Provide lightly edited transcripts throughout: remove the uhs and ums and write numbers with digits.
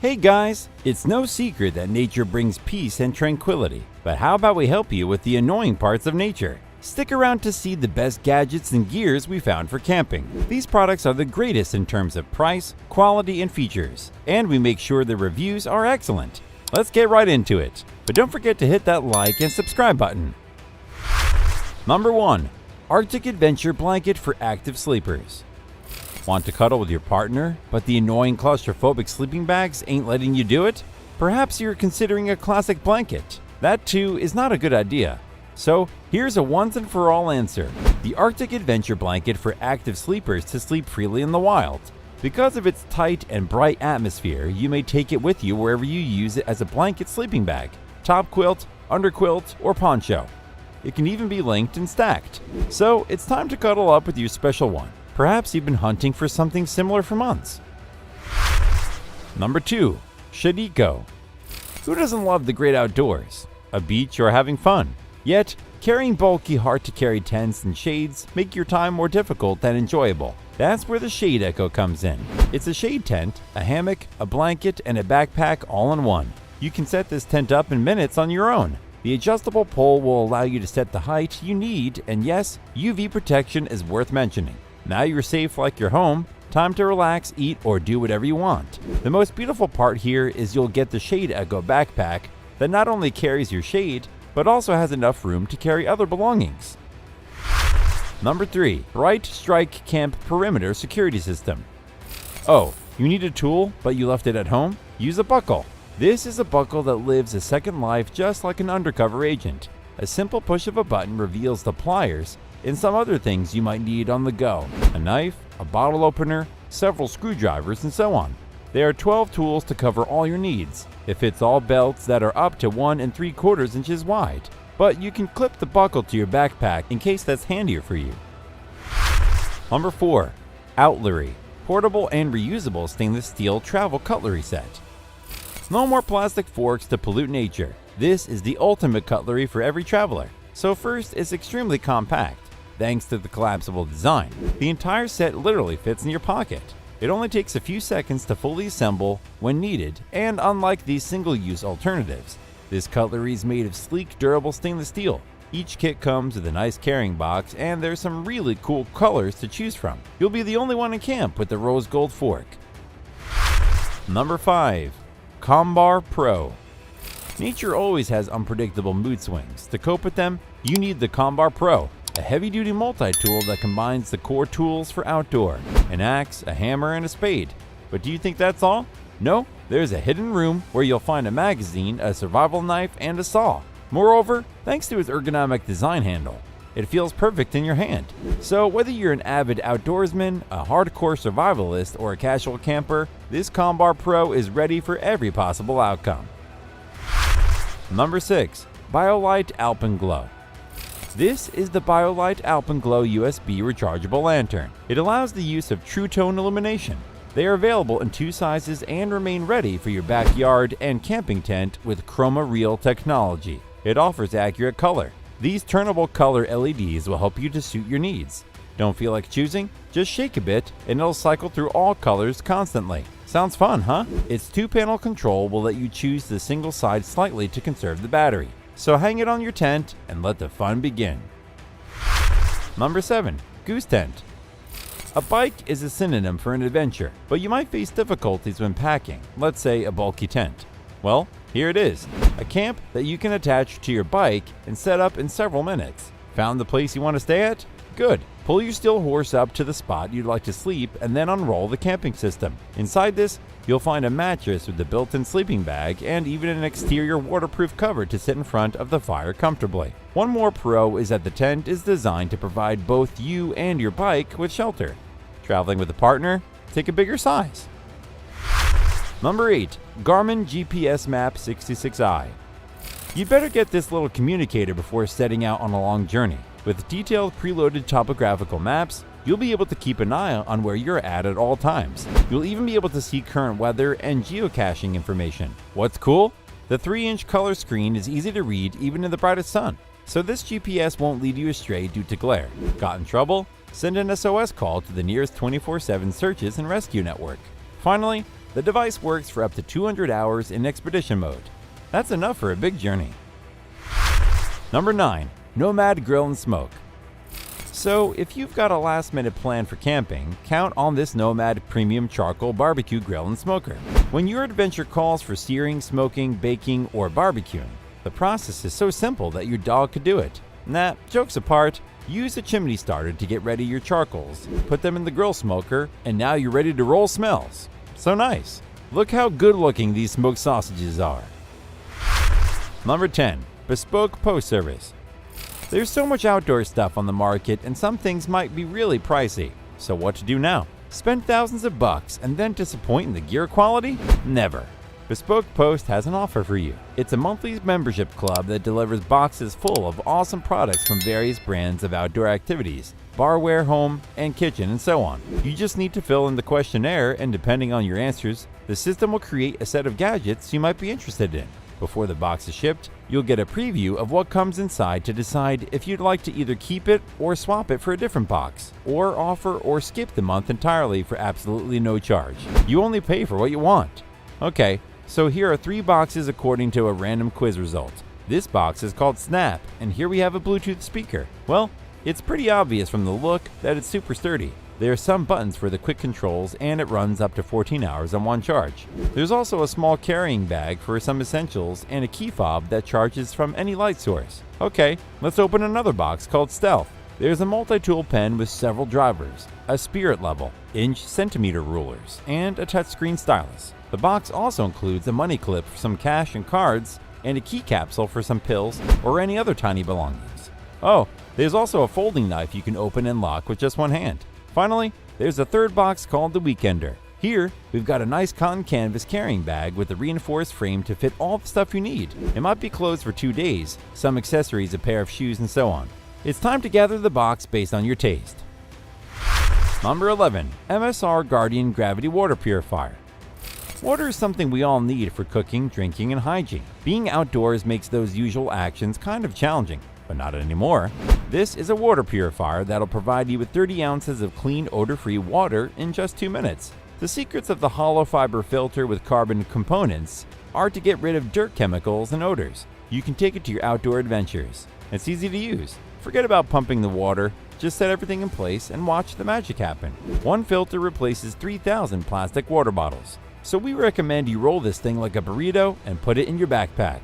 Hey guys, it's no secret that nature brings peace and tranquility, but how about we help you with the annoying parts of nature? Stick around to see the best gadgets and gears we found for camping. These products are the greatest in terms of price, quality, and features, and we make sure the reviews are excellent. Let's get right into it, but don't forget to hit that like and subscribe button. Number 1. Arctic Adventure Blanket for Active Sleepers. Want to cuddle with your partner, but the annoying claustrophobic sleeping bags ain't letting you do it? Perhaps you're considering a classic blanket. That too is not a good idea. So here's a once and for all answer. The Arctic Adventure Blanket for Active Sleepers to sleep freely in the wild. Because of its tight and bright atmosphere, you may take it with you wherever you use it as a blanket sleeping bag, top quilt, underquilt, or poncho. It can even be linked and stacked. So it's time to cuddle up with your special one. Perhaps you've been hunting for something similar for months. Number 2. Shadeeco. Who doesn't love the great outdoors, a beach, or having fun? Yet, carrying bulky, hard-to-carry tents and shades make your time more difficult than enjoyable. That's where the Shadeeco comes in. It's a shade tent, a hammock, a blanket, and a backpack all in one. You can set this tent up in minutes on your own. The adjustable pole will allow you to set the height you need, and yes, UV protection is worth mentioning. Now you're safe like you're home, time to relax, eat, or do whatever you want. The most beautiful part here is you'll get the Shadeeco backpack that not only carries your shade, but also has enough room to carry other belongings. Number 3. Brite Strike Camp Perimeter Security System. Oh, you need a tool, but you left it at home? Use a buckle. This is a buckle that lives a second life just like an undercover agent. A simple push of a button reveals the pliers and some other things you might need on the go. A knife, a bottle opener, several screwdrivers, and so on. There are 12 tools to cover all your needs. It fits all belts that are up to 1 3/4 inches wide. But you can clip the buckle to your backpack in case that's handier for you. Number 4. Outlery Portable and Reusable Stainless Steel Travel Cutlery Set. No more plastic forks to pollute nature. This is the ultimate cutlery for every traveler. So first, it's extremely compact. Thanks to the collapsible design, the entire set literally fits in your pocket. It only takes a few seconds to fully assemble when needed, and unlike these single-use alternatives, this cutlery is made of sleek, durable stainless steel. Each kit comes with a nice carrying box, and there's some really cool colors to choose from. You'll be the only one in camp with the rose gold fork. Number 5. COMBAR Pro. Nature always has unpredictable mood swings. To cope with them, you need the COMBAR Pro, a heavy-duty multi-tool that combines the core tools for outdoor: an axe, a hammer, and a spade. But do you think that's all? No, there's a hidden room where you'll find a magazine, a survival knife, and a saw. Moreover, thanks to its ergonomic design handle, it feels perfect in your hand. So whether you're an avid outdoorsman, a hardcore survivalist, or a casual camper, this COMBAR Pro is ready for every possible outcome. Number 6. BioLite AlpenGlow. This is the BioLite AlpenGlow USB rechargeable lantern. It allows the use of true tone illumination. They are available in 2 sizes and remain ready for your backyard and camping tent with Chroma Real technology. It offers accurate color. These turnable color LEDs will help you to suit your needs. Don't feel like choosing? Just shake a bit and it'll cycle through all colors constantly. Sounds fun, huh? Its 2-panel control will let you choose the single side slightly to conserve the battery. So hang it on your tent and let the fun begin. Number 7. Goose Tent. A bike is a synonym for an adventure, but you might face difficulties when packing, let's say a bulky tent. Well, here it is, a camp that you can attach to your bike and set up in several minutes. Found the place you want to stay at? Good. Pull your steel horse up to the spot you'd like to sleep and then unroll the camping system. Inside this, you'll find a mattress with a built-in sleeping bag and even an exterior waterproof cover to sit in front of the fire comfortably. One more pro is that the tent is designed to provide both you and your bike with shelter. Traveling with a partner? Take a bigger size. Number 8. Garmin GPSMAP 66i. You'd better get this little communicator before setting out on a long journey. With detailed preloaded topographical maps, you'll be able to keep an eye on where you're at all times. You'll even be able to see current weather and geocaching information. What's cool? The 3-inch color screen is easy to read even in the brightest sun, so this GPS won't lead you astray due to glare. Got in trouble? Send an SOS call to the nearest 24/7 searches and rescue network. Finally, The device works for up to 200 hours in expedition mode. That's enough for a big journey. Number 9. NOMAD Grill and Smoke. So, if you've got a last-minute plan for camping, count on this NOMAD Premium Charcoal Barbecue Grill and Smoker. When your adventure calls for searing, smoking, baking, or barbecuing, the process is so simple that your dog could do it. Nah, jokes apart, use a chimney starter to get ready your charcoals, put them in the grill smoker, and now you're ready to roll smells. So nice. Look how good looking these smoked sausages are. Number 10. Bespoke Post Service. There's so much outdoor stuff on the market and some things might be really pricey. So what to do now? Spend thousands of bucks and then disappoint in the gear quality? Never. Bespoke Post has an offer for you. It's a monthly membership club that delivers boxes full of awesome products from various brands of outdoor activities, barware, home, and kitchen, and so on. You just need to fill in the questionnaire, and depending on your answers, the system will create a set of gadgets you might be interested in. Before the box is shipped, you'll get a preview of what comes inside to decide if you'd like to either keep it or swap it for a different box, or offer or skip the month entirely for absolutely no charge. You only pay for what you want. Okay, so here are 3 boxes according to a random quiz result. This box is called Snap, and here we have a Bluetooth speaker. Well, it's pretty obvious from the look that it's super sturdy. There are some buttons for the quick controls, and it runs up to 14 hours on one charge. There's also a small carrying bag for some essentials and a key fob that charges from any light source. Okay, let's open another box called Stealth. There's a multi-tool pen with several drivers, a spirit level, inch-centimeter rulers, and a touchscreen stylus. The box also includes a money clip for some cash and cards, and a key capsule for some pills or any other tiny belongings. Oh, there's also a folding knife you can open and lock with just one hand. Finally, there's a third box called the Weekender. Here, we've got a nice cotton canvas carrying bag with a reinforced frame to fit all the stuff you need. It might be clothes for 2 days, some accessories, a pair of shoes, and so on. It's time to gather the box based on your taste. Number 11. MSR Guardian Gravity Water Purifier. Water is something we all need for cooking, drinking, and hygiene. Being outdoors makes those usual actions kind of challenging, but not anymore. This is a water purifier that'll provide you with 30 ounces of clean, odor-free water in just 2 minutes. The secrets of the hollow fiber filter with carbon components are to get rid of dirt chemicals and odors. You can take it to your outdoor adventures. It's easy to use. Forget about pumping the water. Just set everything in place and watch the magic happen. One filter replaces 3,000 plastic water bottles. So we recommend you roll this thing like a burrito and put it in your backpack.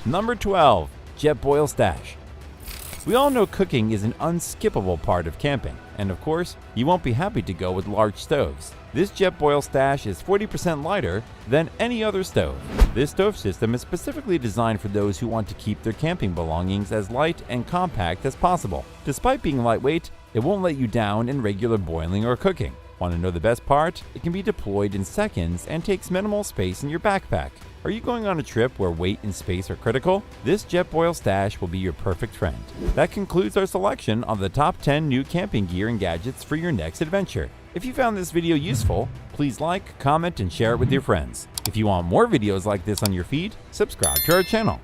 Number 12. Jetboil Stash. We all know cooking is an unskippable part of camping, and of course, you won't be happy to go with large stoves. This Jetboil Stash is 40% lighter than any other stove. This stove system is specifically designed for those who want to keep their camping belongings as light and compact as possible. Despite being lightweight, it won't let you down in regular boiling or cooking. Want to know the best part? It can be deployed in seconds and takes minimal space in your backpack. Are you going on a trip where weight and space are critical? This Jetboil Stash will be your perfect friend. That concludes our selection of the top 10 new camping gear and gadgets for your next adventure. If you found this video useful, please like, comment, and share it with your friends. If you want more videos like this on your feed, subscribe to our channel.